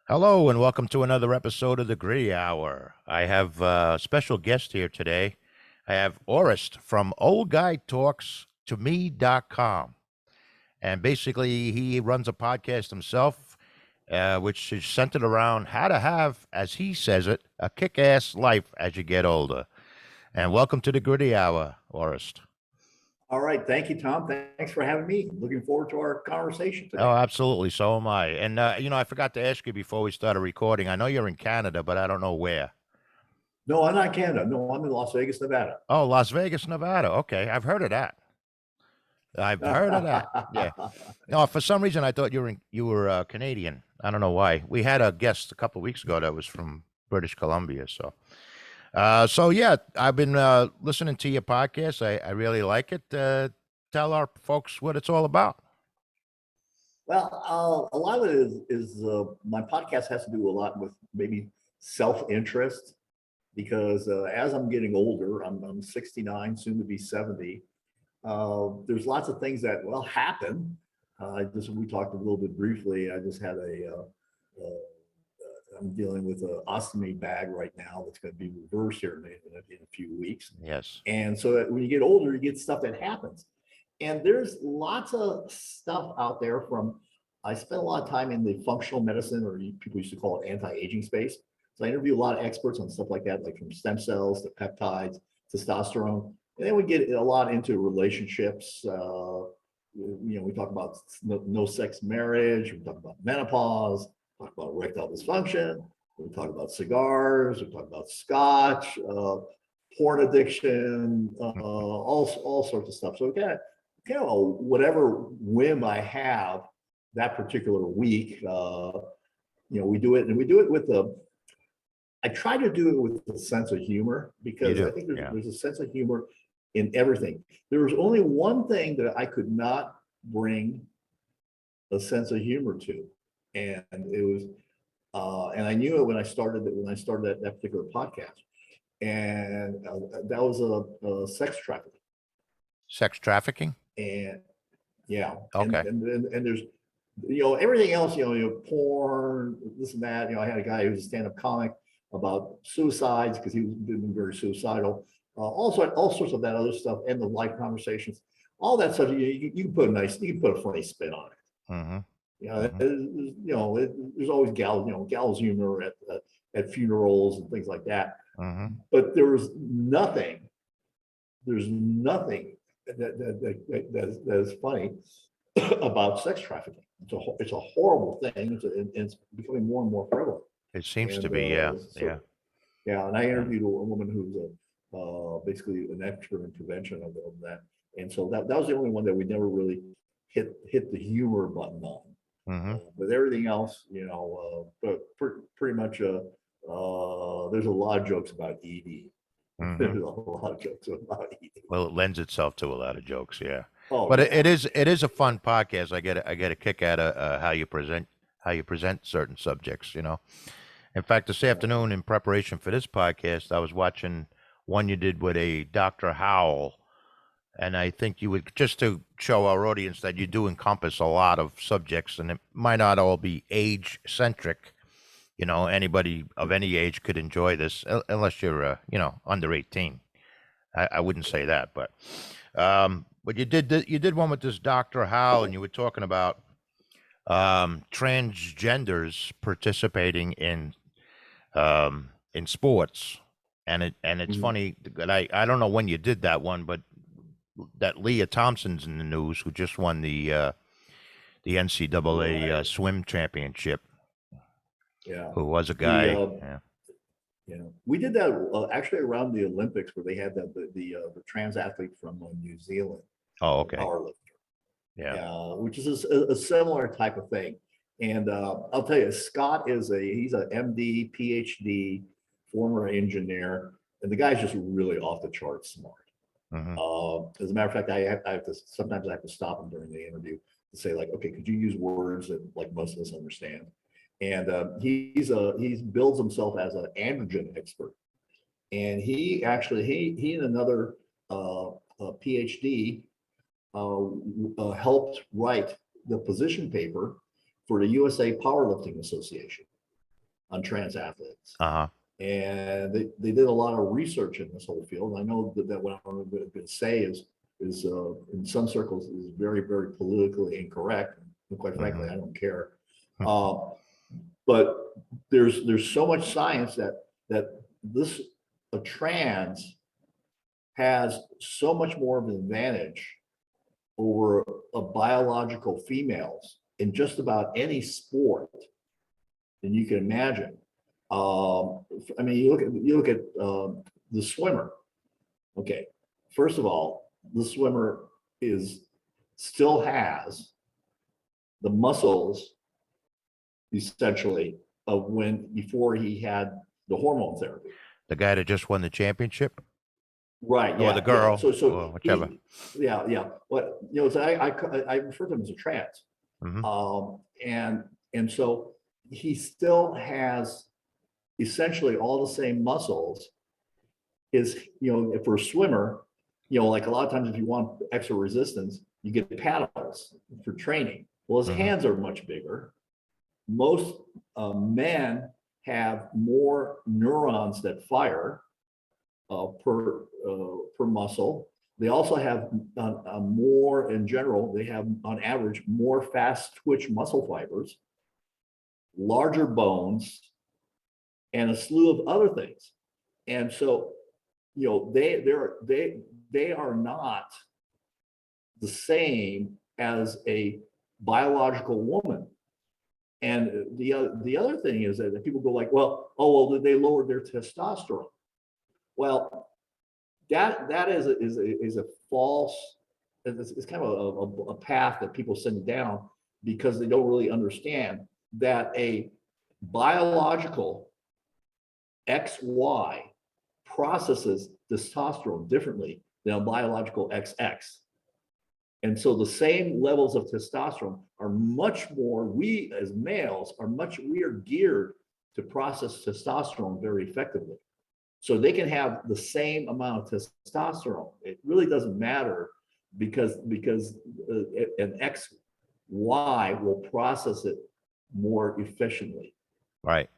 Hello, and welcome to another episode of the Gritty Hour. I have a special guest here today. I have Orest from oldguytalkstome.com. And basically, he runs a podcast himself, which is centered around how to have, as he says it, a kick ass life as you get older. And welcome to the Gritty Hour, Orest. All right. Thank you, Tom. Thanks for having me. Looking forward to our conversation today. Oh, absolutely. So am I. And, I forgot to ask you before we started recording. I know you're in Canada, but I don't know where. No, I'm not in Canada. No, I'm in Las Vegas, Nevada. Oh, Las Vegas, Nevada. Okay. I've heard of that. I've heard of that. Yeah. No, for some reason I thought you were Canadian. I don't know why. We had a guest a couple of weeks ago that was from British Columbia. So yeah, I've been listening to your podcast. I really like it. Tell our folks what it's all about. Well, a lot of it is my podcast has to do a lot with maybe self-interest because as I'm getting older, I'm 69, soon to be 70. There's lots of things that happen. We talked a little bit briefly. I just had I'm dealing with an ostomy bag right now that's going to be reversed here in a few weeks. Yes. And so when you get older, you get stuff that happens. And there's lots of stuff out there I spent a lot of time in the functional medicine, or people used to call it anti-aging space. So I interview a lot of experts on stuff like that, like from stem cells to peptides, testosterone. And then we get a lot into relationships. We talk about no sex marriage. We talk about menopause. We talk about erectile dysfunction. We talk about cigars. We talk about scotch, porn addiction, all sorts of stuff. So kind of whatever whim I have that particular week, we do it, and we do it with I try to do it with a sense of humor, because I think there's a sense of humor in everything. There was only one thing that I could not bring a sense of humor to, and it was, and I knew it when I started that particular podcast, and that was sex trafficking. Sex trafficking? And yeah, okay. And there's everything else, porn, this and that. I had a guy who was a stand-up comic about suicides because he was been very suicidal. All sorts of that other stuff, and the life conversations, all that stuff. You can put a funny spin on it. Mm-hmm. There's always gallows humor at funerals and things like that. Mm-hmm. But there's nothing that is funny about sex trafficking. It's a horrible thing. It's becoming more and more prevalent. It seems to be, yeah. Yeah, and I interviewed a woman who's basically an expert in prevention of that, and so that was the only one that we never really hit the humor button on. Mm-hmm. But everything else, but pretty much, there's a lot of jokes about ED. Mm-hmm. There's a lot of jokes about ED. Well, it lends itself to a lot of jokes, yeah. Oh, but it is a fun podcast. I get a kick out of how you present certain subjects. In fact, this afternoon, in preparation for this podcast, I was watching one you did with a Dr. Howell, and I think you would, just to show our audience that you do encompass a lot of subjects, and it might not all be age centric. Anybody of any age could enjoy this, unless you're under 18. I wouldn't say that, but you did one with this Dr. Howell, and you were talking about transgenders participating in sports, and it's mm-hmm. funny that I don't know when you did that one, but that Leah Thompson's in the news, who just won the NCAA swim championship. Yeah, who was a guy. We did that actually around the Olympics, where they had the trans athlete from New Zealand. Oh, okay. Powerlifter. Yeah, which is a similar type of thing. And I'll tell you, Scott he's an MD, PhD, former engineer, and the guy's just really off the charts smart. Mm-hmm. As a matter of fact, sometimes I have to stop him during the interview to say, like, okay, could you use words that like most of us understand? And he builds himself as an androgen expert. And he and another PhD helped write the position paper for the USA Powerlifting Association on trans athletes. Uh-huh. And they did a lot of research in this whole field. I know that what I'm going to say is in some circles is very, very politically incorrect. And quite frankly, I don't care. But there's so much science that this a trans has so much more of an advantage over a biological females in just about any sport than you can imagine. I mean, you look at the swimmer. Okay, first of all, the swimmer still has the muscles essentially of before he had the hormone therapy. The guy that just won the championship, Right. or Yeah. the girl, Yeah. So or whichever. yeah. Yeah. But so I refer to him as a trans. And so he still has essentially all the same muscles. For a swimmer, like a lot of times if you want extra resistance, you get paddles for training. Well, his hands are much bigger. Most men have more neurons that fire per muscle. They also have more in general. They have on average more fast twitch muscle fibers, larger bones, and a slew of other things. And so, they are not the same as a biological woman. And the other thing is that people go like, well, they lowered their testosterone. Well, that is a false. It's kind of a path that people send down because they don't really understand that a biological XY processes testosterone differently than a biological XX. And so the same levels of testosterone are much more, we as males we are geared to process testosterone very effectively. So they can have the same amount of testosterone. It really doesn't matter because an XY will process it more efficiently. Right.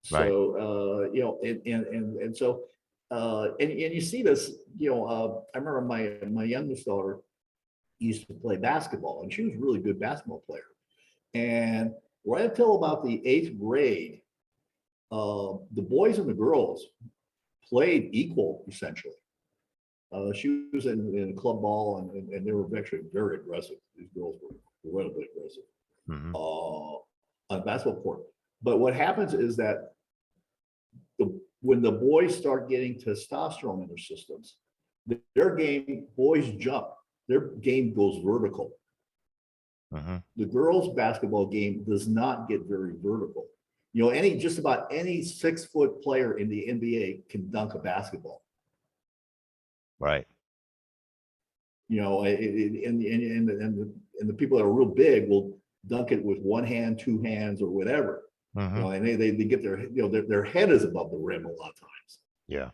So and so and you see this, I remember my youngest daughter used to play basketball, and she was a really good basketball player. And right until about the 8th grade, the boys and the girls played equal, essentially. She was in club ball, and they were actually very aggressive. These girls were incredibly aggressive on the basketball court. But what happens is that when the boys start getting testosterone in their systems, boys jump, their game goes vertical. The girls' basketball game does not get very vertical. Just about any 6-foot player in the NBA can dunk a basketball. Right. And the people that are real big will dunk it with one hand, two hands, or whatever. And they get their head is above the rim a lot of times. Yeah.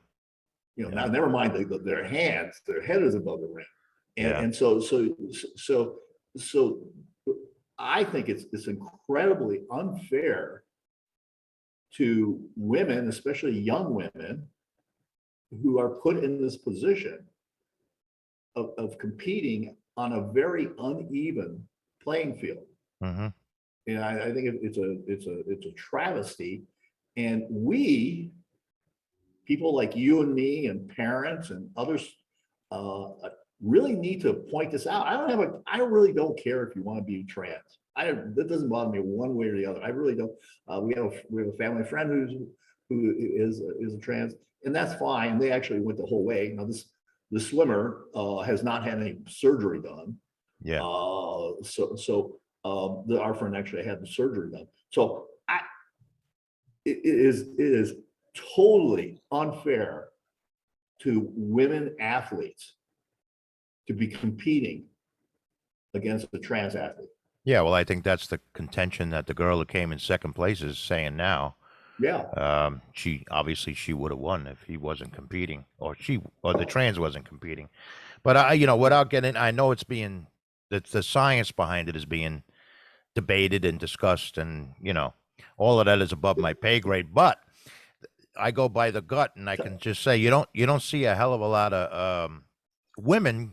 Now never mind their hands, their head is above the rim. And so I think it's incredibly unfair to women, especially young women, who are put in this position of competing on a very uneven playing field. And I think it's a travesty. And people like you and me and parents and others really need to point this out. I really don't care if you want to be trans. That doesn't bother me one way or the other. I really don't. We have a family friend who is a trans, and that's fine. And they actually went the whole way. Now the swimmer has not had any surgery done. Yeah. Our friend actually had the surgery done. So it is totally unfair to women athletes to be competing against a trans athlete. Yeah, well, I think that's the contention that the girl who came in second place is saying now. Yeah. She would have won if he wasn't competing, or the trans wasn't competing. But without getting, I know it's being the science behind it is being debated and discussed, and all of that is above my pay grade. But I go by the gut, and I can just say you don't see a hell of a lot of women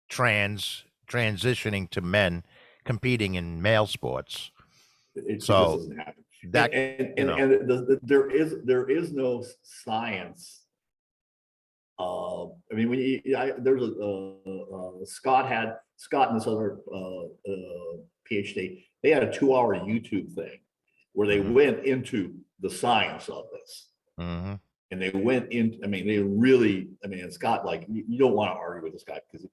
transitioning to men competing in male sports. It just So doesn't happen. that There is no science. I mean, there's Scott and this other PhD. They had a 2-hour YouTube thing where they went into the science of this. Mm-hmm. And they went in. I mean, they really. I mean, Scott, like you don't want to argue with this guy because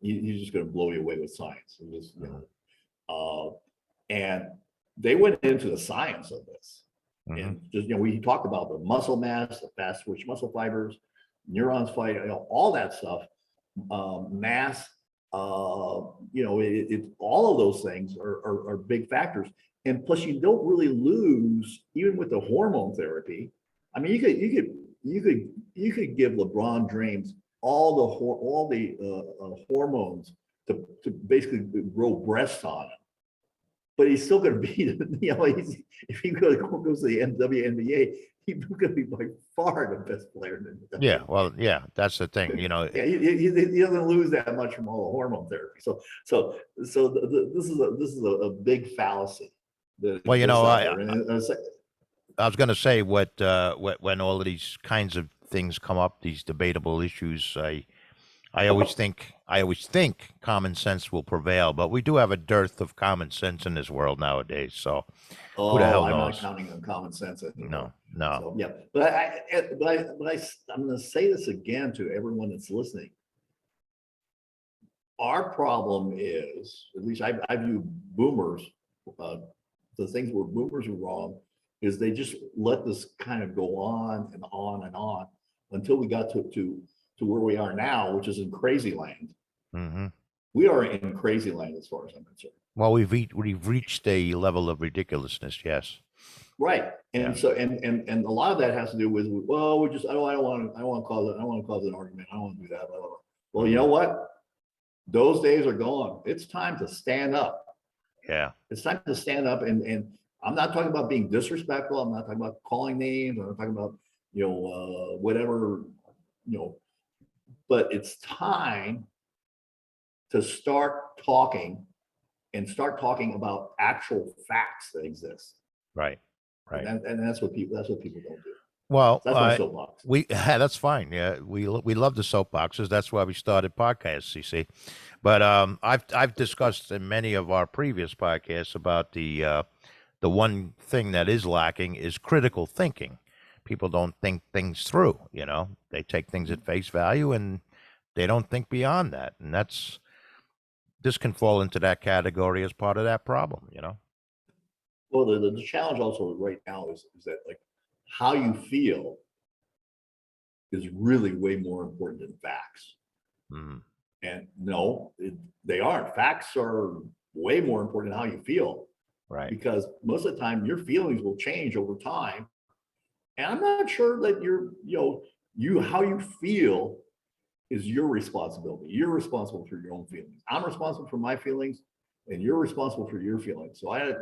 he's just going to blow you away with science. And just, and they went into the science of this, and just we talked about the muscle mass, the fast twitch muscle fibers, neurons fight, all that stuff, mass. All of those things are big factors, and plus you don't really lose even with the hormone therapy. I mean, you could give LeBron James all the hormones to basically grow breasts on him, but he's still going to be, if he goes to the WNBA, he's going to be by far the best player in the WNBA. Yeah, well, yeah, that's the thing, he doesn't lose that much from all the hormone therapy. So this is a big fallacy. Well, I was going to say when all of these kinds of things come up, these debatable issues, I always think common sense will prevail, but we do have a dearth of common sense in this world nowadays. So who the hell knows? I'm not counting on common sense anymore. No. So, yeah, I'm going to say this again to everyone that's listening. Our problem is, at least I view boomers, the things where boomers are wrong is they just let this kind of go on and on and on until we got to where we are now, which is in crazy land. Mm-hmm. We are in crazy land as far as I'm concerned. Well, we've reached a level of ridiculousness, yes. Right, and so and a lot of that has to do with, well, I don't want to cause an argument. I don't want to do that. Blah, blah, blah. Well, you know what? Those days are gone. It's time to stand up. Yeah, it's time to stand up, and I'm not talking about being disrespectful. I'm not talking about calling names. I'm not talking about whatever, but it's time to start talking about actual facts that exist. Right. And that's what people don't do. Well, that's my soapbox. That's fine. Yeah, we love the soapboxes. That's why we started podcasts. You see, but I've discussed in many of our previous podcasts about the one thing that is lacking is critical thinking. People don't think things through. They take things at face value and they don't think beyond that, and this can fall into that category as part of that problem. Well, the challenge also right now is that, like, how you feel is really way more important than facts. Mm-hmm. And no, they aren't. Facts are way more important than how you feel. Right. Because most of the time your feelings will change over time. And I'm not sure that how you feel is your responsibility. You're responsible for your own feelings. I'm responsible for my feelings, and you're responsible for your feelings. So I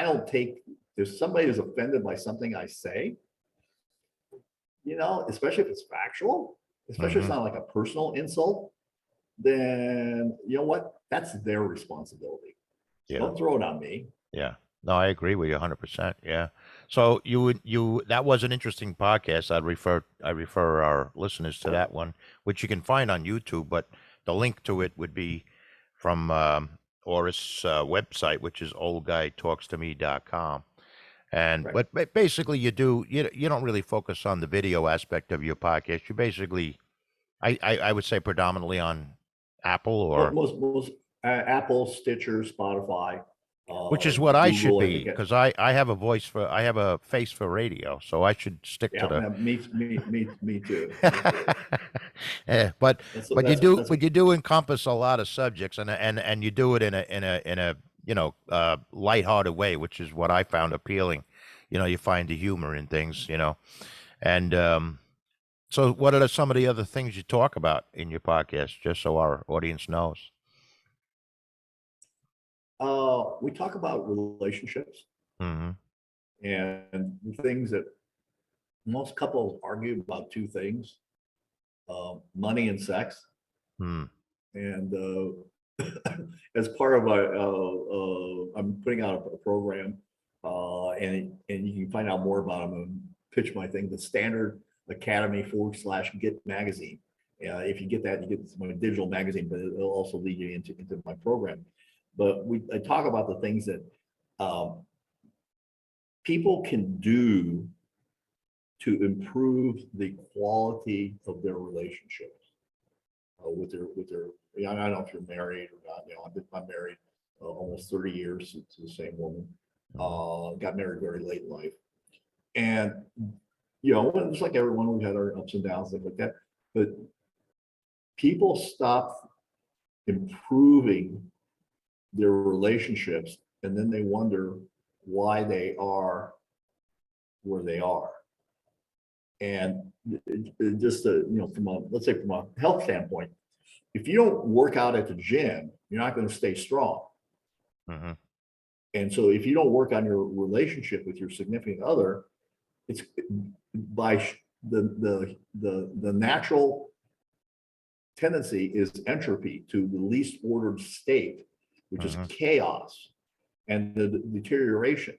don't take, if somebody is offended by something I say, especially if it's factual, especially if it's not like a personal insult, then you know what? That's their responsibility. Yeah. Don't throw it on me. Yeah. No, I agree with you 100%. Yeah. So that was an interesting podcast. I refer our listeners to that one, which you can find on YouTube, but the link to it would be from Orest's website, which is oldguytalkstome.com. And right. But basically you don't really focus on the video aspect of your podcast. You basically, I would say predominantly on Apple or most Apple, Stitcher, Spotify. Which is what I should be, because I have a face for radio, so I should stick to the. Me too. Yeah, but you do encompass a lot of subjects, and you do it in a lighthearted way, which is what I found appealing. you find the humor in things, and so what are some of the other things you talk about in your podcast, just so our audience knows? We talk about relationships Mm-hmm. and the things that most couples argue about: two things, money and sex. Mm. And as part of I'm putting out a program, and you can find out more about them and pitch my thing, the Standard Academy /Get magazine. If you get that, you get my digital magazine, but it'll also lead you into my program. But I talk about the things that people can do to improve the quality of their relationships with their. Yeah, I don't know if you're married or not. I'm married almost 30 years to the same woman. Got married very late in life, and it's like everyone, we've had our ups and downs, stuff like that. But people stop improving their relationships, and then they wonder why they are where they are. And just let's say from a health standpoint, if you don't work out at the gym, you're not going to stay strong. Mm-hmm. And so if you don't work on your relationship with your significant other, it's by the natural tendency is entropy, to the least ordered state, which is chaos and the deterioration.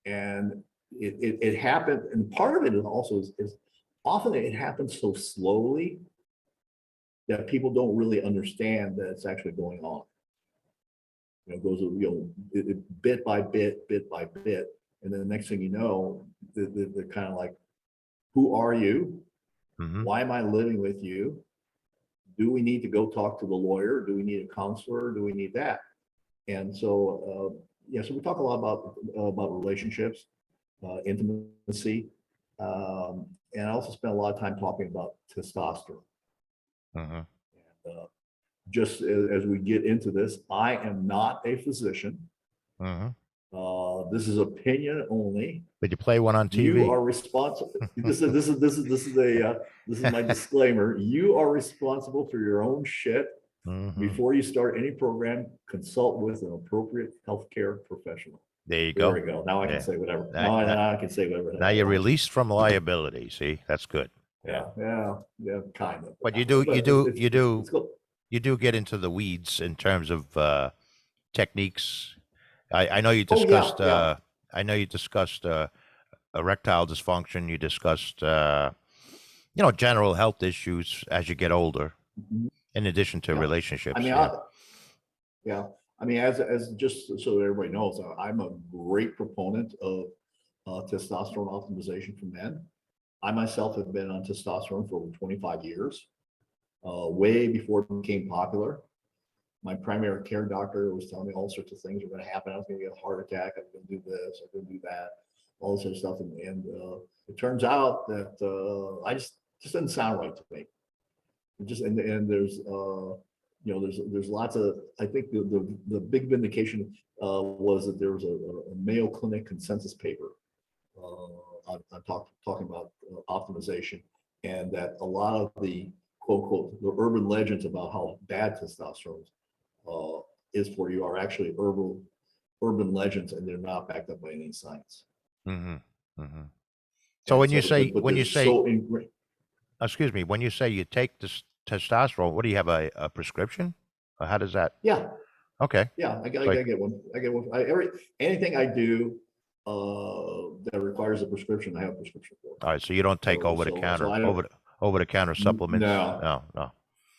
And it happened, and part of it is also is often it happens so slowly that people don't really understand that it's actually going on. It goes, bit by bit, and then the next thing you know, they're kind of like, who are you? Mm-hmm. Why am I living with you? Do we need to go talk to the lawyer? Do we need a counselor? Do we need that? And so, so we talk a lot about relationships, intimacy, and I also spend a lot of time talking about testosterone. Mm-hmm. And, just as we get into this, I am not a physician. Mm-hmm. This is opinion only. But you play one on TV. You are responsible. This is my disclaimer. You are responsible for your own shit. Mm-hmm. Before you start any program, consult with an appropriate healthcare professional. There you go. There we go. Now I can say whatever. Now I can say whatever. Now you're released from liability. See, that's good. Yeah, kind of. But you do get into the weeds in terms of techniques. I know you discussed. I know you discussed erectile dysfunction. You discussed general health issues as you get older, in addition to relationships. I mean, as just so everybody knows, I'm a great proponent of testosterone optimization for men. I myself have been on testosterone for over 25 years, way before it became popular. My primary care doctor was telling me all sorts of things are going to happen. I was going to get a heart attack. I'm going to do this. I'm going to do that. All this sort of stuff. And it turns out that I just doesn't sound right to me. And there's there's lots of, I think the big vindication was that there was a Mayo Clinic consensus paper on talking about optimization, and that a lot of the quote unquote the urban legends about how bad testosterone is for you are actually urban legends, and they're not backed up by any science. Mm-hmm. Mm-hmm. So when you say excuse me, when you say you take this testosterone, what do you have, a prescription? Or how does that? Yeah. Okay. Yeah, I get one. Anything I do that requures a prescription, I have a prescription for. All right, so you don't take over the counter supplements.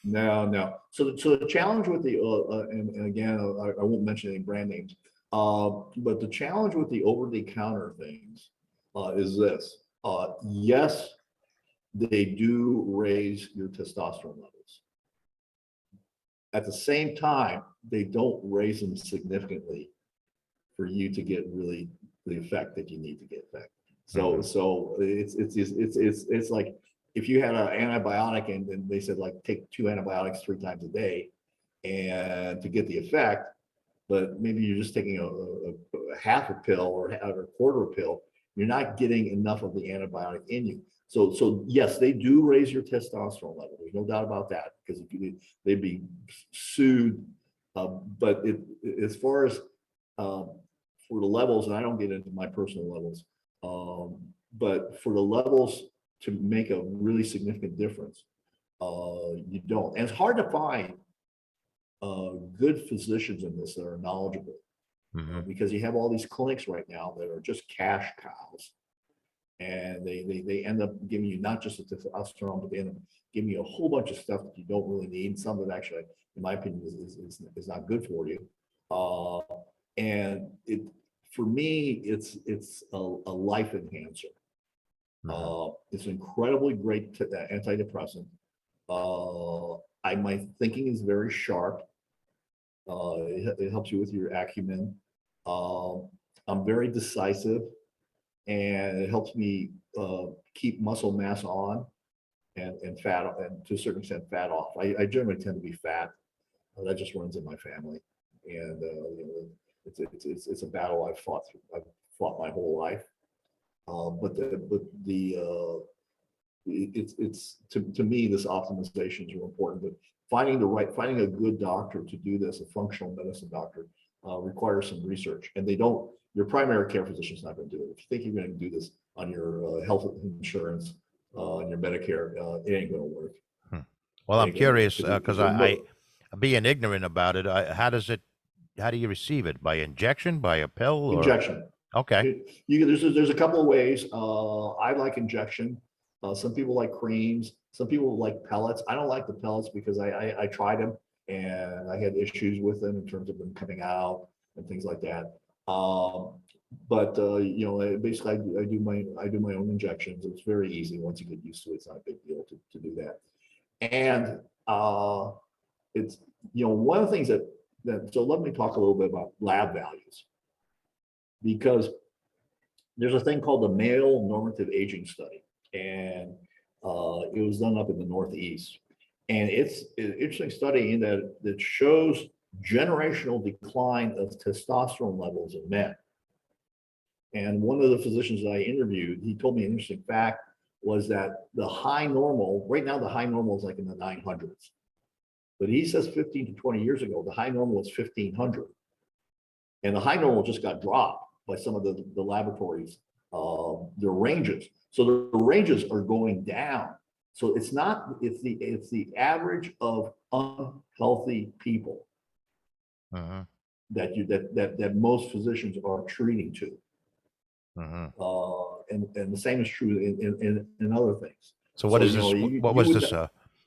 No. So the challenge with the and again, I won't mention any brand names, but the challenge with the over the counter things is this. Yes, they do raise your testosterone levels. At the same time, they don't raise them significantly for you to get really the effect that you need to get effect. So it's like if you had an antibiotic and then they said like take 2 antibiotics 3 times a day and to get the effect, but maybe you're just taking a half a pill or a quarter pill, you're not getting enough of the antibiotic in you. So yes, they do raise your testosterone level. There's no doubt about that, because if you they'd be sued. But as far as for the levels, and I don't get into my personal levels, but for the levels to make a really significant difference, you don't. And it's hard to find good physicians in this that are knowledgeable, because you have all these clinics right now that are just cash cows, and they end up giving you not just the testosterone, but they end up giving you a whole bunch of stuff that you don't really need. Some that actually, in my opinion, is not good for you. And for me, it's a life enhancer. It's an incredibly great antidepressant. My thinking is very sharp. It helps you with your acumen. I'm very decisive, and it helps me keep muscle mass on and fat, and to a certain extent fat off. I generally tend to be fat. That just runs in my family, and it's a battle I've fought my whole life. It's to me, this optimization is real important. But finding a good doctor to do this, a functional medicine doctor, requires some research, and your primary care physician is not going to do it. If you think you're going to do this on your health insurance, on your Medicare, it ain't going to work. Well, I'm curious, because I being ignorant about it, how do you receive it? By injection, by a pill, or Injection. okay? There's a couple of ways. I like injection. Some people like creams. Some people like pellets. I don't like the pellets because I tried them and I had issues with them in terms of them coming out and things like that. Basically, I do my own injections. It's very easy once you get used to it. It's not a big deal to do that. And it's one of the things that so let me talk a little bit about lab values, because there's a thing called the male normative aging study, and it was done up in the Northeast, and it's an interesting study in that it shows generational decline of testosterone levels in men. And one of the physicians that I interviewed, he told me an interesting fact was that the high normal, right now the high normal is like in the 900s. But he says 15 to 20 years ago, the high normal was 1500. And the high normal just got dropped by some of the laboratories, their ranges. So the ranges are going down. So it's the average of unhealthy people that most physicians are treating to. And the same is true in other things. So what is this? What was this?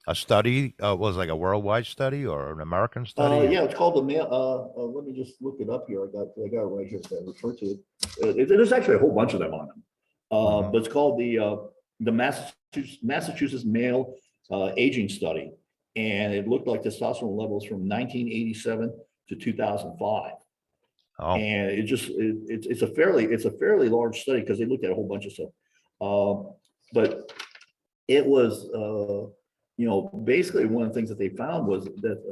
A study? Was it like a worldwide study or an American study? Yeah, it's called the male. Let me just look it up here. I got it right here to refer to it. There's actually a whole bunch of them on them. But it's called the Massachusetts Male Aging Study, and it looked like testosterone levels from 1987 to 2005. Oh. And it's a fairly large study because they looked at a whole bunch of stuff. But it was basically one of the things that they found was that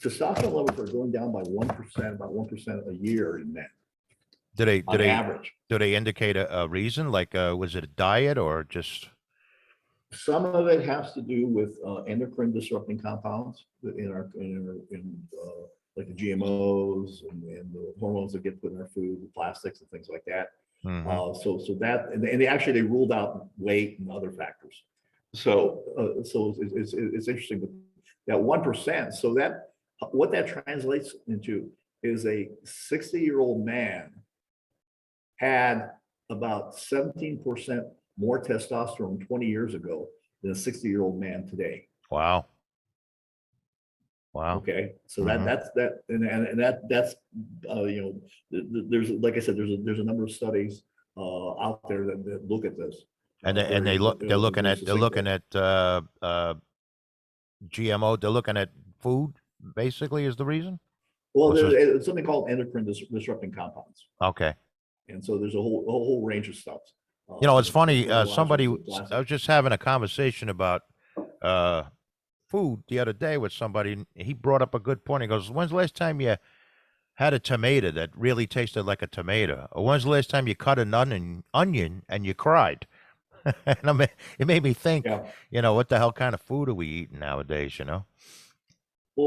testosterone levels are going down by 1%, about 1% a year in men. On average. Do they indicate a reason? Like, was it a diet or just? Some of it has to do with endocrine disrupting compounds in like the GMOs and the hormones that get put in our food, the plastics and things like that. So that, and they ruled out weight and other factors. So it's interesting, but that 1%. So that what that translates into is a 60-year-old man had about 17% more testosterone 20 years ago than a 60-year-old man today. Wow. Okay, so that's there's, like I said, there's a number of studies out there that look at this. And they're looking at GMO. They're looking at food basically is the reason. Well, there's something called endocrine disrupting compounds. Okay. And so there's a whole range of stuff. It's funny. I was just having a conversation about food the other day with somebody, and he brought up a good point. He goes, "When's the last time you had a tomato that really tasted like a tomato. Or when's the last time you cut an onion and you cried? And it made me think, Yeah. what the hell kind of food are we eating nowadays, Well,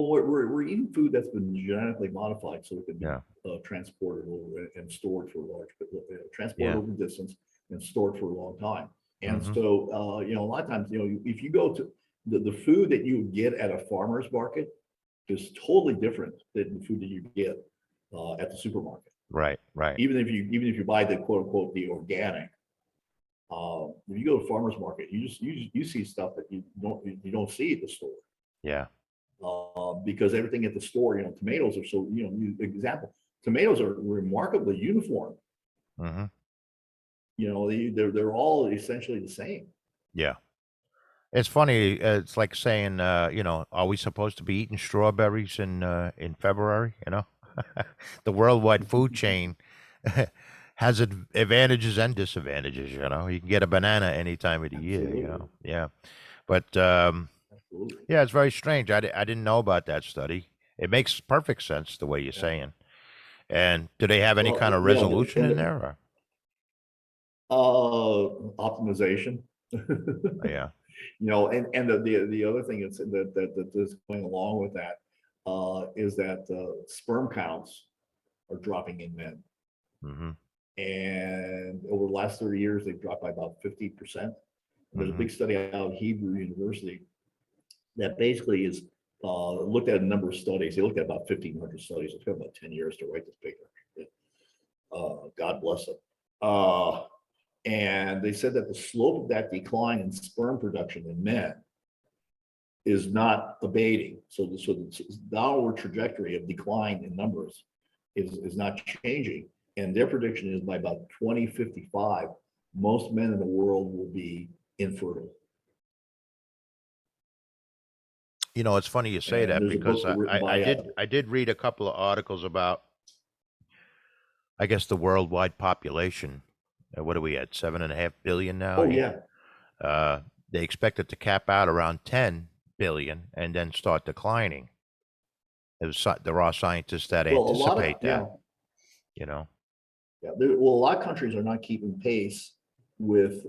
we're eating food that's been genetically modified so it can be Yeah. transported over and stored for a large, transported Yeah. over distance and stored for a long time. And Hmm. so, a lot of times, if you go to the food that you get at a farmer's market is totally different than the food that you get at the supermarket. Right. Right. Even if you buy the quote unquote the organic, if you go to farmer's market, you see stuff that you don't see at the store. Yeah. Because everything at the store, tomatoes are so, example, tomatoes are remarkably uniform. Hmm. They're all essentially the same. Yeah. It's funny. It's like saying, are we supposed to be eating strawberries in February? The worldwide food chain has advantages and disadvantages. You can get a banana any time of the year. Absolutely. Yeah. But Absolutely. yeah, it's very strange. I didn't know about that study. It makes perfect sense the way you're Yeah. saying. And do they have any Well, kind of resolution in there? Or? optimization. Yeah. And the other thing that is going along with that is that sperm counts are dropping in men. Hmm. And over the last 30 years, they've dropped by about 50%. There's a Hmm. big study out of Hebrew University that basically is looked at a number of studies. They looked at about 1,500 studies. It took about 10 years to write this paper. God bless them. And they said that the slope of that decline in sperm production in men is not abating. So the downward trajectory of decline in numbers is not changing. And their prediction is by about 2055, most men in the world will be infertile. It's funny you say And that there's a because book I, written I, I by did read a couple of articles about, I guess, the worldwide population. What are we at? 7.5 billion now? oh yeah, Uh, they expect it to cap out around 10 billion and then start declining. There are scientists that well a lot of anticipate that, you know. well, a lot of countries are not keeping pace with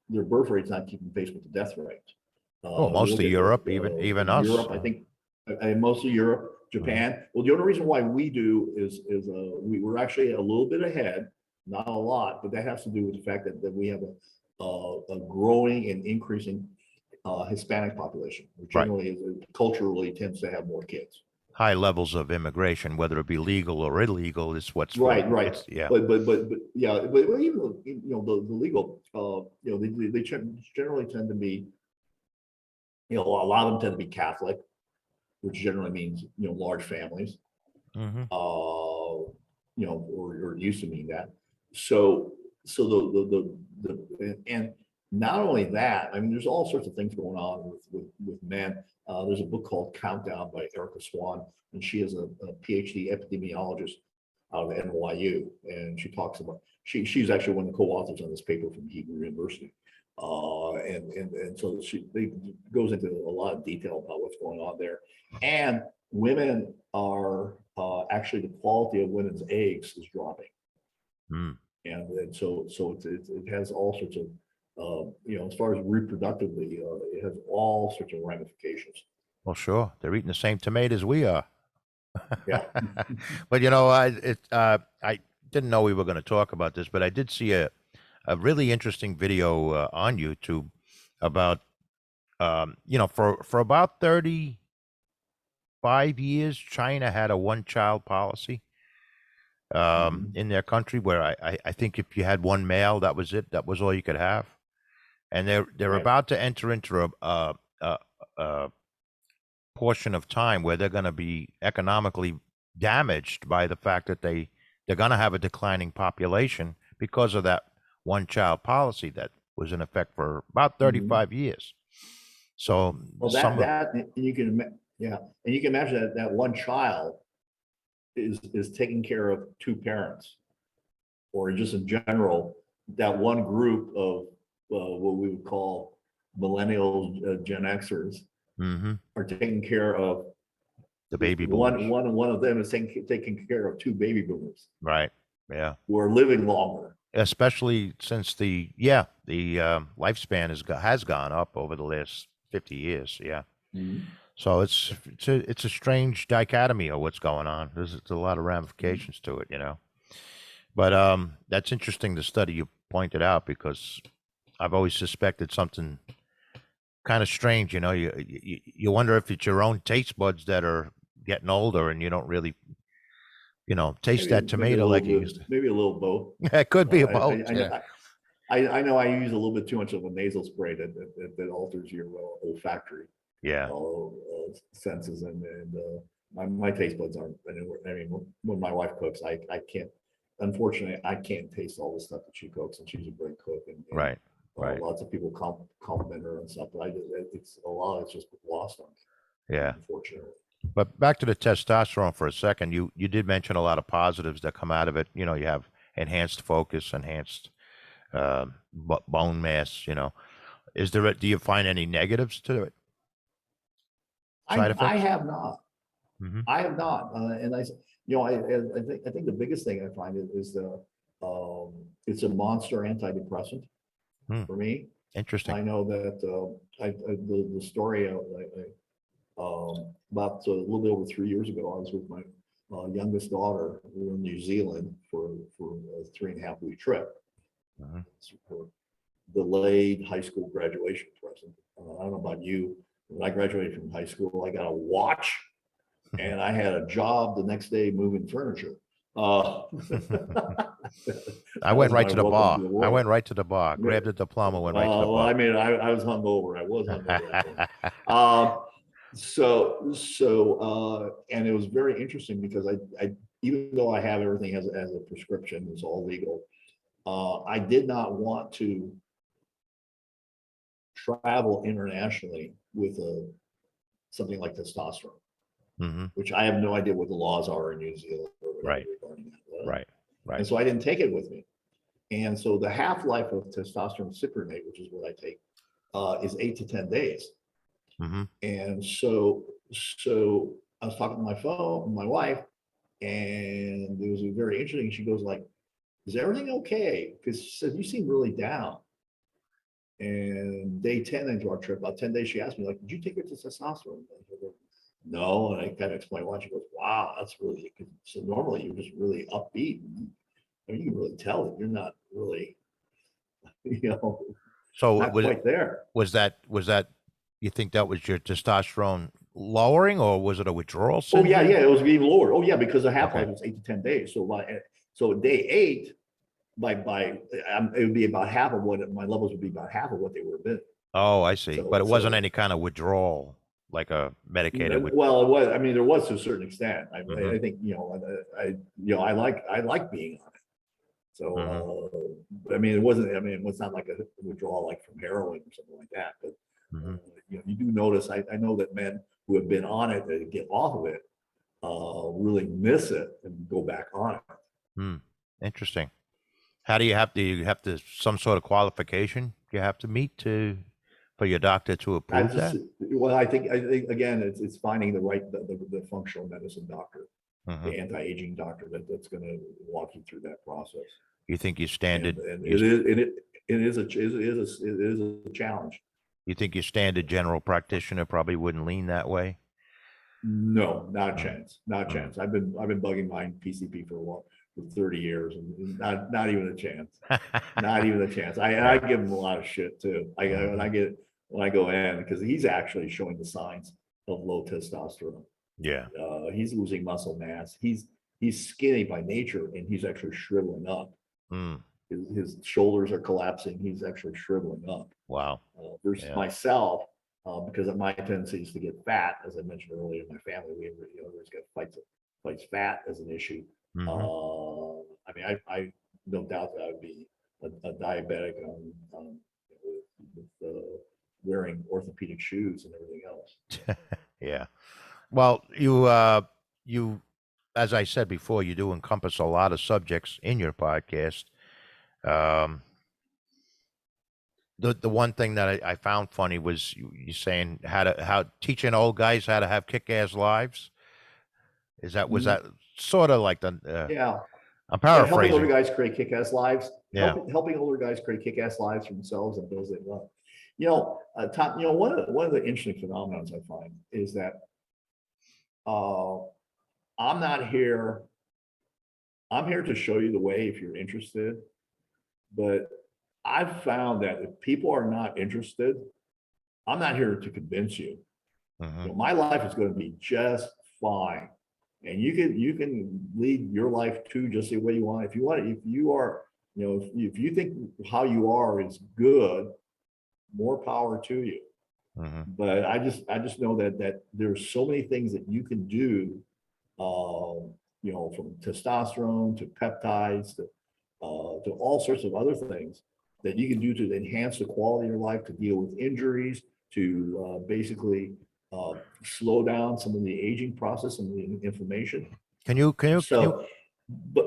their birth rate's not keeping pace with the death rate. Oh, You most look of at Europe, even us. Europe, I think, most of Europe, Mhm. Japan. Well, the only reason why we do is we're actually a little bit ahead, not a lot, but that has to do with the fact that we have a growing and increasing Hispanic population, which Right. generally culturally tends to have more kids. High levels of immigration, whether it be legal or illegal, is what's Right, for. right. It's yeah. But yeah, but even the legal, they generally tend to be, a lot of them tend to be Catholic, which generally means large families, Hmm. or used to mean that. So and not only that, I mean, there's all sorts of things going on with men. There's a book called Countdown by Erica Swan, and she is a PhD epidemiologist out of NYU, and she talks about she's actually one of the co-authors on this paper from Hebrew University. And so they goes into a lot of detail about what's going on there. And women are actually the quality of women's eggs is dropping. Mm. And so it has all sorts of as far as reproductively, it has all sorts of ramifications. Well, sure, they're eating the same tomatoes we are. Yeah. But I didn't know we were going to talk about this, but I did see a really interesting video on YouTube about for about 35 years, China had a one-child policy Mhm. in their country where I think if you had one male, that was it. That was all you could have. And they're Right. about to enter into a portion of time where they're going to be economically damaged by the fact that they're going to have a declining population because of that one child policy that was in effect for about Mhm. 35 years. So Well, some of and you can yeah, and you can imagine that one child is taking care of two parents, or just in general, that one group of what we would call millennials, Gen Xers, Mhm. are taking care of The baby boomers. One of them is taking care of two baby boomers Right. Yeah. who are living longer. Especially since the lifespan has gone up over the last 50 years. Yeah. Mhm. So it's a strange dichotomy of what's going on. There's a lot of ramifications to it, you know. But that's interesting, the study you pointed out, because I've always suspected something kind of strange. You know, you wonder if it's your own taste buds that are getting older, and you don't really, taste that Maybe a tomato little like you bit, used to. maybe a little both. It could be a both. I Yeah. know. I know I use a little bit too much of a nasal spray that alters your olfactory Yeah. senses, and my taste buds aren't anywhere. I mean, when my wife cooks, I can't. Unfortunately, I can't taste all the stuff that she cooks, and she's a great cook, and Right. Right. lots of people compliment her and stuff. But it's a lot. It's just lost on me, Yeah. unfortunately. But back to the testosterone for a second. You did mention a lot of positives that come out of it. You know, you have enhanced focus, enhanced bone mass. You know, do you find any negatives to it? Side I effects? have not. Hmm. I have not, and I think the biggest thing I find is it's a monster antidepressant Hmm. for me. Interesting. I know that the story about a little bit over 3 years ago, I was with my youngest daughter. We were in New Zealand for a 3.5 week trip. Hmm. It's her delayed high school graduation present. I don't know about you. When I graduated from high school, I got a watch and I had a job the next day moving furniture. That I went was right my to the welcome to bar. the I went world. right to the bar. Grabbed a diploma. Went right to the Well, I bar. mean, I was hungover. I was hungover that morning. And it was very interesting because I even though I have everything as a prescription, it's all legal. I did not want to travel internationally with something like testosterone, Hmm. which I have no idea what the laws are in New Zealand or whatever Right. regarding that. Right. And Right. so I didn't take it with me. And so the half-life of testosterone cyprinate, which is what I take, is 8 to 10 days. Hmm. And so I was talking to my phone, my wife, and it was very interesting. She goes like, "Is everything okay?" Because she said, "You seem really down." And day 10 into our trip, about 10 days, she asked me, like, "Did you take your testosterone?" I go, "No." And I kind of explained why. She goes, "Wow, that's really good." So normally you're just really upbeat. I mean, you can really tell that you're not really, you know, So not quite there. was that you think that was your testosterone lowering, or was it a withdrawal Oh yeah, syndrome? yeah, it was being lowered. Oh yeah, because the half Okay. life is 8 to 10 days. So day 8, it would be about half of what my levels would be about half of what they would have been. Oh, I see. But So it wasn't any kind of withdrawal, like a medicated with. well, it was. I mean, there was to a certain extent. Hmm. I think I like being on it. Hmm. So I mean, it wasn't. I mean, it was not like a withdrawal like from heroin or something like that. But Hmm. you do notice. I know that men who have been on it to get off of it really miss it and go back on it. Hmm. Interesting. How do you have to some sort of qualification you have to meet to for your doctor to I approve just that? well, I think again, it's finding the functional medicine doctor, Hmm. the anti-aging doctor that's going to walk you through that process. You think your And standard and you, it is and it is it is a challenge. you think your standard general practitioner probably wouldn't lean that way? No, not a Mm, chance, not a mm. chance. I've been bugging my PCP for a while, for 30 years, and not even a chance. Not even a chance. I Yeah. give him a lot of shit too. Hmm. When I go in, because he's actually showing the signs of low testosterone. Yeah. He's losing muscle mass. He's skinny by nature, and he's actually shriveling up. Mm. His shoulders are collapsing. He's actually shriveling up. Wow. Versus Yeah. myself, because of my tendencies to get fat, as I mentioned earlier, in my family, always got fights fat as an issue. Hmm. I mean, I no doubt that I would be a diabetic with wearing orthopedic shoes and everything else. Yeah. Well, you, as I said before, you do encompass a lot of subjects in your podcast. Um, the one thing that I found funny was you saying how teaching old guys how to have kick ass lives. Was that sort of like the, Yeah. I'm And helping older paraphrasing. guys create kick-ass lives, Yeah. helping older guys create kick-ass lives for themselves and those they love. Tom, one of the interesting phenomena I find is that uh, I'm not here. I'm here to show you the way if you're interested, but I've found that if people are not interested, I'm not here to convince you. My life is going to be just fine, and you can lead your life too just the way you want. If you want, if you are, if you think how you are is good, more power to you. But I just know that there's so many things that you can do, from testosterone to peptides to all sorts of other things that you can do to enhance the quality of your life, to deal with injuries, to basically slow down some of the aging process and the inflammation. Can you, So, but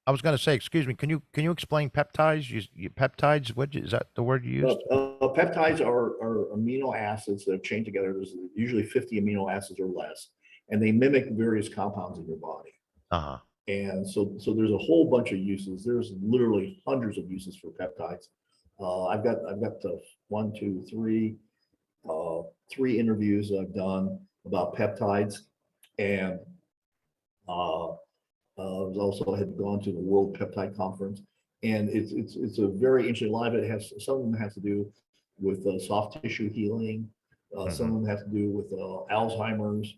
I was going to say, excuse me, can you explain peptides? Peptides, what is that the word you used? peptides are amino acids that are chained together. There's usually 50 amino acids or less, and they mimic various compounds in your body. Uh-huh. And so there's a whole bunch of uses. There's literally hundreds of uses for peptides. I've got one, two, three interviews I've done about peptides, and I've also had gone to the World Peptide Conference, and it's a very interesting. A lot of it has, some of them have to do with soft tissue healing. Some of them have to do with Alzheimer's.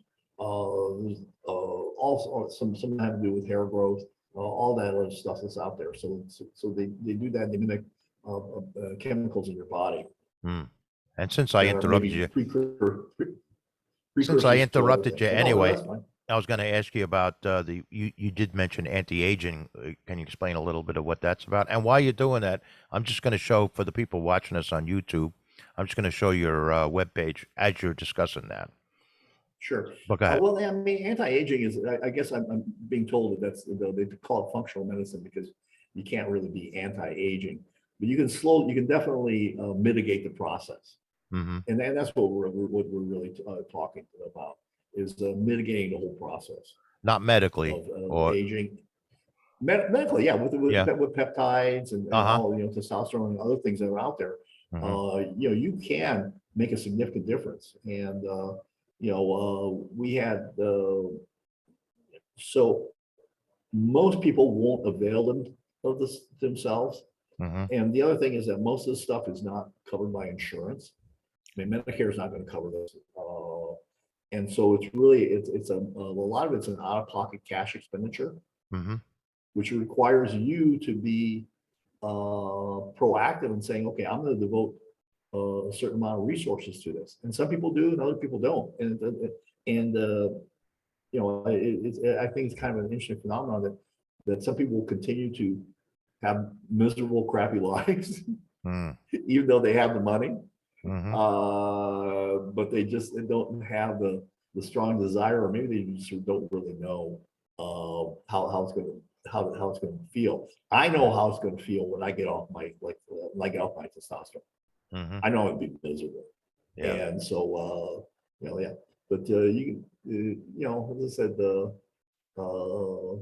Also, some have to do with hair growth. All that other stuff that's out there. So they do that. They mimic chemicals in your body. And since I interrupted you, anyway, I was going to ask you about you did mention anti-aging. Can you explain a little bit of what that's about? And while you're doing that, I'm just going to show for the people watching us on YouTube, I'm just going to show your webpage as you're discussing that. Sure. But go ahead. Well, I mean, anti-aging is, I guess I'm being told that they call it functional medicine because you can't really be anti-aging, but you can definitely mitigate the process. And that's what we're really talking about, is mitigating the whole process. Not medically of or aging. Medically, yeah, with peptides and all, testosterone and other things that are out there. You can make a significant difference. And we had so most people won't avail of this themselves. And the other thing is that most of this stuff is not covered by insurance. I mean, Medicare is not going to cover this. And so it's a lot of it's an out-of-pocket cash expenditure, which requires you to be proactive in saying, okay, I'm going to devote a certain amount of resources to this. And some people do and other people don't. And I think it's kind of an interesting phenomenon that some people will continue to have miserable, crappy lives, even though they have the money. But they don't have the strong desire, or maybe they just don't really know how it's going to feel. I know how it's going to feel when I get off my when I get off my testosterone. I know it'd be miserable. Yeah. And so yeah. But you can as I said,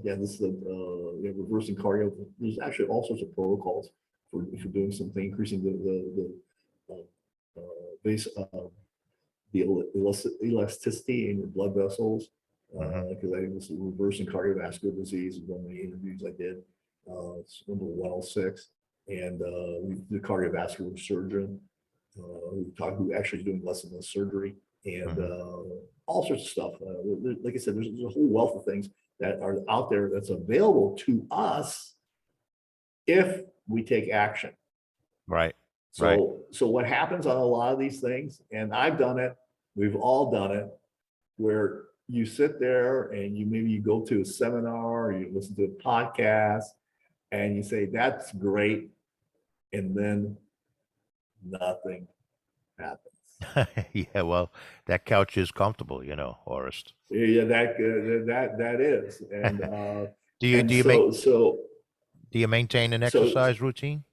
this is reversing cardio. There's actually all sorts of protocols for doing something, increasing the elasticity in your blood vessels, because I think this is reversing cardiovascular disease is one of the interviews I did. It's number 106, and the cardiovascular surgeon who actually is doing less and less surgery, and all sorts of stuff. Like I said, there's a whole wealth of things that are out there that's available to us if we take action. Right. So what happens on a lot of these things, and I've done it, we've all done it, where you sit there and you go to a seminar, or you listen to a podcast, and you say, that's great, and then nothing happens. Yeah, well, that couch is comfortable, Orest. Yeah, that is. And do you maintain an exercise routine?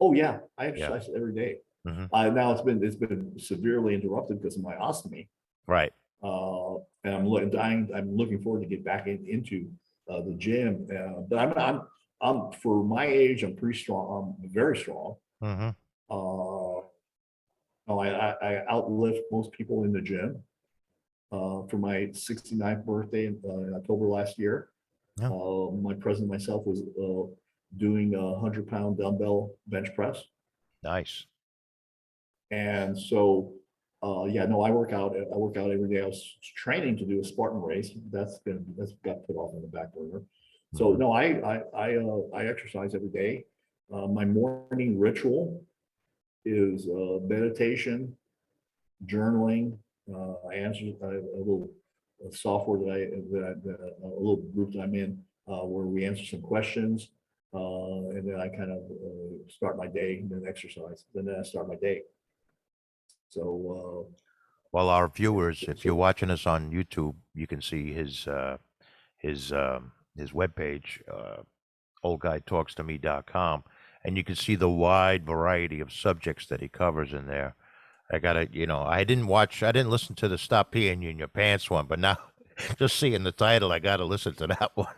Oh yeah, I exercise every day. Now it's been severely interrupted because of my ostomy. Right. And I'm looking forward to get back into the gym. But I'm for my age, I'm pretty strong. I'm very strong. Mm-hmm. No, I outlift most people in the gym. For my 69th birthday in October last year, Yeah. my president and myself was doing a 100-pound dumbbell bench press. Nice. And so, yeah, no, I work out. I work out every day. I was training to do a Spartan race. That's got put off on the back burner. So Mhm. no, I exercise every day. My morning ritual is meditation, journaling. I answer a little software a little group that I'm in where we answer some questions, and then I kind of start my day, and then exercise, and then I start my day. So, Well, our viewers, if you're so watching us on YouTube, you can see his his webpage, oldguytalkstome.com, and you can see the wide variety of subjects that he covers in there. I gotta, I didn't listen to the Stop Peeing You in Your Pants one, but now just seeing the title, I gotta listen to that one.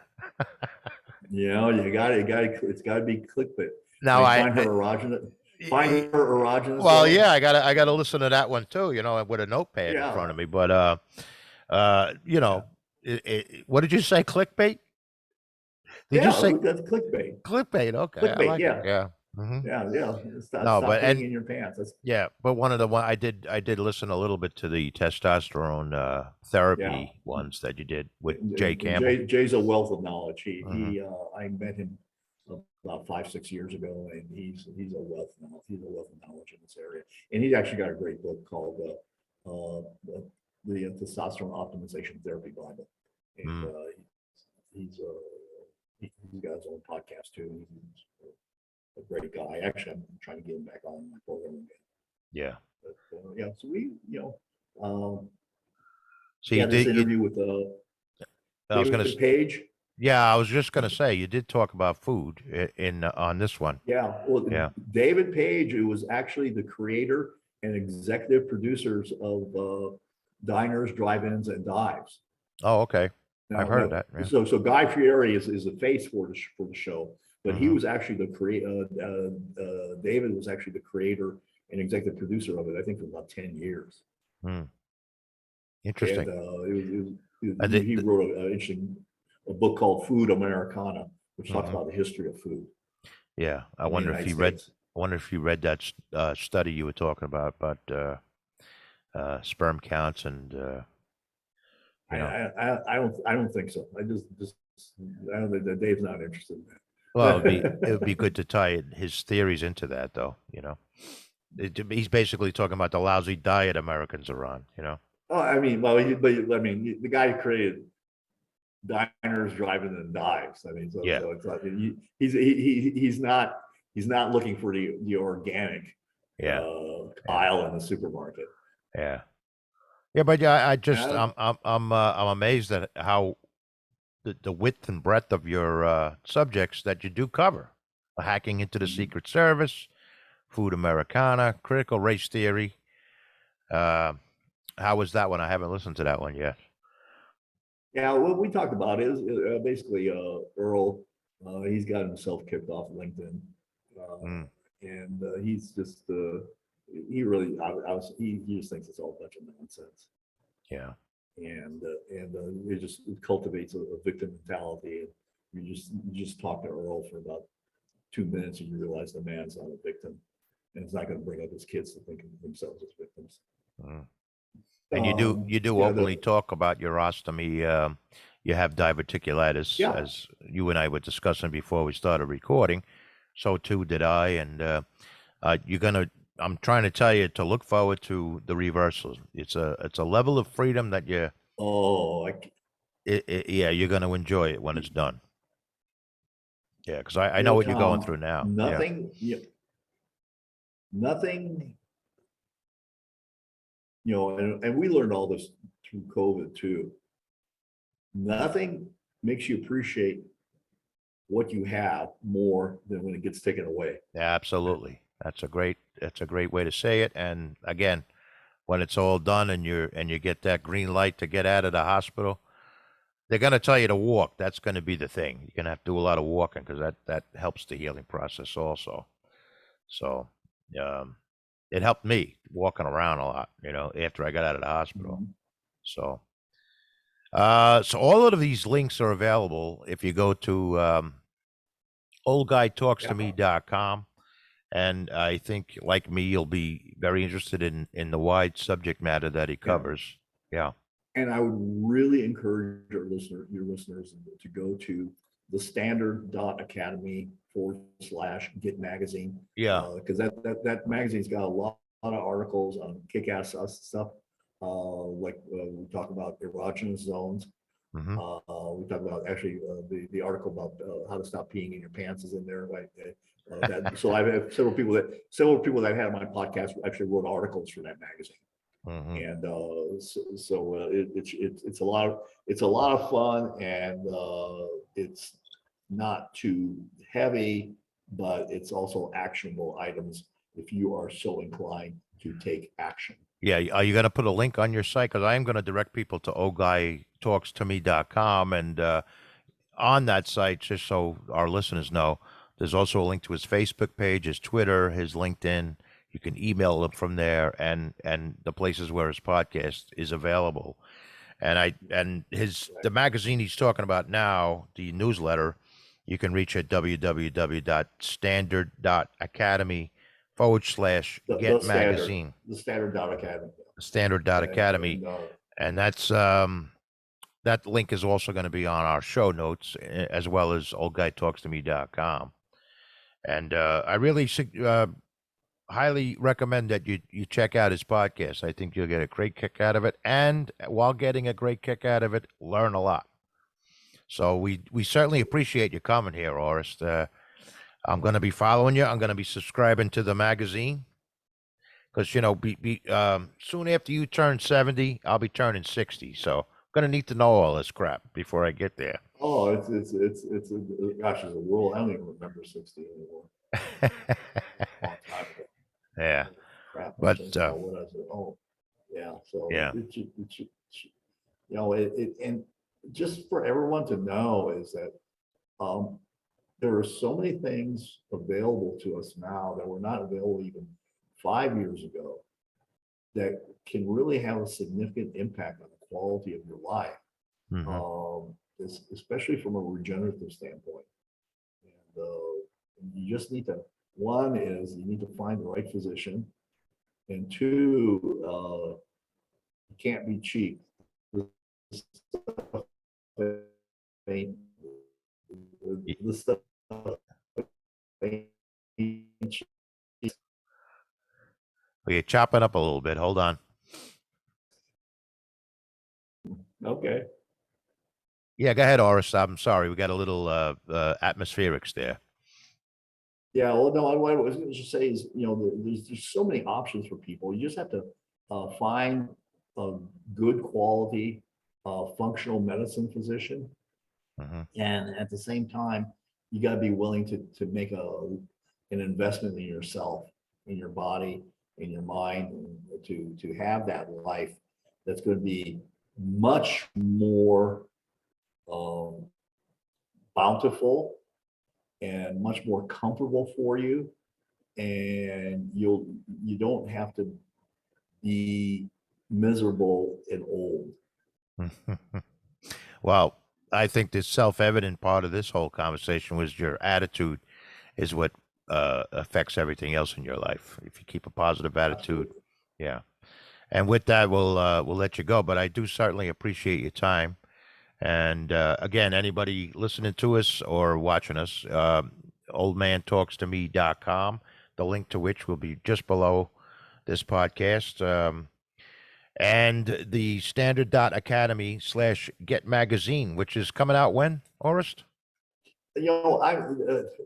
it's got to be clickbait. Now Like find her erogenous, find her erogenous well, zone. yeah, I gotta listen to that one too, with a notepad in Yeah, front of me. But yeah, what did you say? Clickbait? Did you yeah. say That's clickbait. clickbait? Okay, I Clickbait. like it. Yeah, Yeah. Hmm. yeah. No, Stop but peeing and in your pants. That's yeah, but one of the one I did listen a little bit to the testosterone yeah. therapy ones that you did with Jay Campbell. Jay's a wealth of knowledge. Hmm. I met him about 5, 6 years ago, and he's a wealth of knowledge. He's a wealth of knowledge in this area, and he's actually got a great book called the Testosterone Optimization Therapy Bible, and Mm, he's he's got his own podcast too. He's a great guy. Actually, I'm trying to get him back on my program again. yeah. But yeah, so um, So you yeah, this did you interview with I was gonna David Page. yeah, I was just gonna say you did talk about food in on this one. Yeah, well, Yeah. David Page, who was actually the creator and executive producers of diners, drive-ins, and dives. Oh, okay. I've Now, heard of now, that. Yeah. so Guy Fieri is the face for the show, but he Hmm. was actually the creator. David was actually the creator and executive producer of it. I think for about 10 years, Mm, and interesting. he wrote a interesting a book called Food Americana, which talks Hmm. about the history of food Yeah. I in the wonder if United you read. States. I wonder if you read that study you were talking about sperm counts and you know. I don't think so. I don't think that Dave's not interested in Well, it would that. be good to tie his theories into that, though. He's basically talking about the lousy diet Americans are on. Oh, I mean, well, but I mean, the guy who created diners, driving, and dives. I mean, Yeah, so it's like he's not looking for the organic yeah, yeah, aisle in the supermarket. yeah, yeah. But yeah, I just And I'm amazed at how the width and breadth of your subjects that you do cover. Hacking into the Secret Service, food Americana, critical race theory. Uh, how was that one? I haven't listened to that one yet. yeah, what we talked about is basically Earl. He's got himself kicked off LinkedIn, uh, Mm, and he's just he really he just thinks it's all a bunch of nonsense, yeah. it just cultivates a victim mentality. And you just talk to Earl for about 2 minutes, and you realize the man's not a victim, and it's not going to bring up his kids to think of themselves as victims. Mm. And you do Yeah, openly talk about your ostomy. You have diverticulitis, yeah. as you and I were discussing before we started recording. So too did I. And you're gonna. I'm trying to tell you to look forward to the reversals. It's a level of freedom that Oh, yeah, you're gonna enjoy it when it's done. Yeah, because I know what you're going Tom, through now. Yeah. nothing, nothing, and we learned all this through COVID too. Nothing makes you appreciate what you have more than when it gets taken away. Yeah, absolutely. That's a great way to say it. And again, when it's all done and you get that green light to get out of the hospital, they're going to tell you to walk. That's going to be the thing. You're going to have to do a lot of walking because that helps the healing process also. So, um, it helped me walking around a lot, after I got out of the hospital. Mhm. So, so all of these links are available if you go to Yeah. oldguytalkstome.com. And I think, like me, you'll be very interested in the wide subject matter that he Yeah. covers. Yeah. And I would really encourage your listeners to go to the standard.academy/get magazine. Yeah. Because that magazine's got a lot of articles on kick-ass stuff. Like we talk about erogenous zones. Hmm. We talk about actually the article about how to stop peeing in your pants is in there. Like so I've had several people that I've had on my podcast actually wrote articles for that magazine. Hmm. And it's a lot of fun, and it's not too heavy, but it's also actionable items if you are so inclined to take action. Yeah. Are you going to put a link on your site? Because I am going to direct people to oldguytalkstome.com. And on that site, just so our listeners know, there's also a link to his Facebook page, his Twitter, his LinkedIn. You can email him from there, and the places where his podcast is available. And the magazine he's talking about now, the newsletter, you can reach at www.standard.academy/get magazine. The standard dot academy. Standard.academy. And And that's that link is also going to be on our show notes, as well as oldguytalkstome.com. And I really highly recommend that you check out his podcast. I think you'll get a great kick out of it, and while getting a great kick out of it, learn a lot. So we certainly appreciate you coming here, Orest. I'm going to be following you. I'm going to be subscribing to the magazine because soon after you turn 70, I'll be turning 60. So I'm going to need to know all this crap before I get there. oh, gosh, it's a world. I don't even remember 60 anymore. Long time ago. Yeah, Crap. I'm but thinking about what I said. Oh, yeah. So yeah. and just for everyone to know is that um, there are so many things available to us now that were not available even 5 years ago that can really have a significant impact on the quality of your life, Hmm. especially from a regenerative standpoint. And you just need to, one is you need to find the right physician, and two, it can't be cheap. This stuff ain't cheap. Well, you're chopping up a little bit. Hold on. Okay. Yeah, go ahead, Orest. I'm sorry. We got a little atmospherics there. Yeah, well, no, what I was going to just say is, there's so many options for people. You just have to find a good quality functional medicine physician, Hmm. and at the same time, you got to be willing to make an investment in yourself, in your body, in your mind, and to have that life that's going to be much more um, bountiful and much more comfortable for you, and you don't have to be miserable and old. Well, I think the self-evident part of this whole conversation was your attitude is what affects everything else in your life. If you keep a positive attitude, Absolutely. yeah. And with that, we'll let you go. But I do certainly appreciate your time. And again, anybody listening to us or watching us, oldmantalkstome.com, the link to which will be just below this podcast. And the standard.academy/get magazine, which is coming out when, Orest? I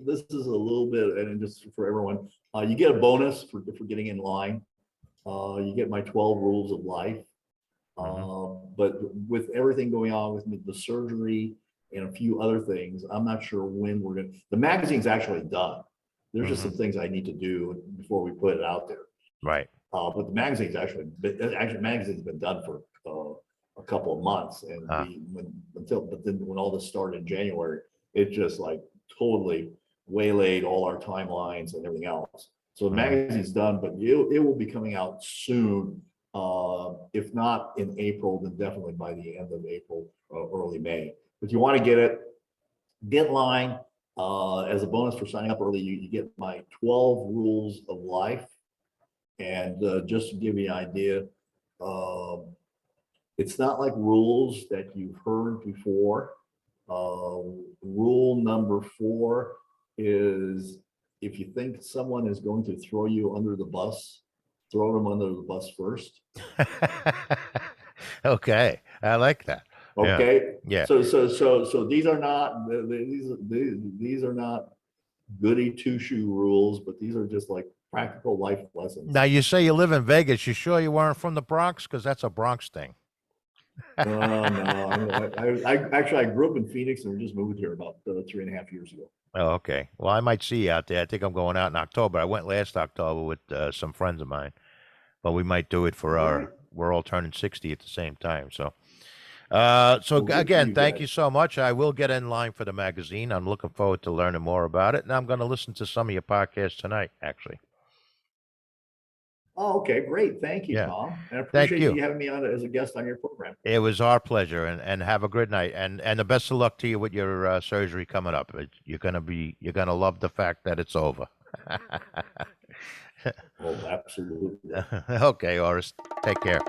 this is a little bit, and just for everyone, you get a bonus for getting in line. You get my 12 rules of life. Hmm. But with everything going on with the surgery and a few other things, I'm not sure when we're going to. The magazine's actually done. There's just Hmm. some things I need to do before we put it out there. Right. But the magazine's actually magazine's been done for a couple of months, and but then when all this started in January, it just like totally waylaid all our timelines and everything else. So the magazine's done, but it will be coming out soon. If not in April, then definitely by the end of April, early May. If you want to get it, get in line. As a bonus for signing up early, you get my 12 rules of life. And just to give you an idea, it's not like rules that you've heard before. Rule number 4 is if you think someone is going to throw you under the bus, throw them under the bus first. Okay, I like that. Okay. Yeah. So these are not these are not goody two shoe rules, but these are just like practical life lessons. Now you say you live in Vegas. You sure you weren't from the Bronx? Because that's a Bronx thing. No. I actually I grew up in Phoenix and we just moved here about 3.5 years ago. Oh, okay. Well, I might see you out there. I think I'm going out in October. I went last October with some friends of mine, but we might do it for our. We're all turning 60 at the same time. So, again, thank you so much. I will get in line for the magazine. I'm looking forward to learning more about it, and I'm going to listen to some of your podcasts tonight, actually. Oh, okay, great. Thank you, Tom. And I appreciate you having me on as a guest on your program. It was our pleasure, and have a good night, and the best of luck to you with your surgery coming up. You're gonna love the fact that it's over. Oh, absolutely. Okay, Orest. Take care.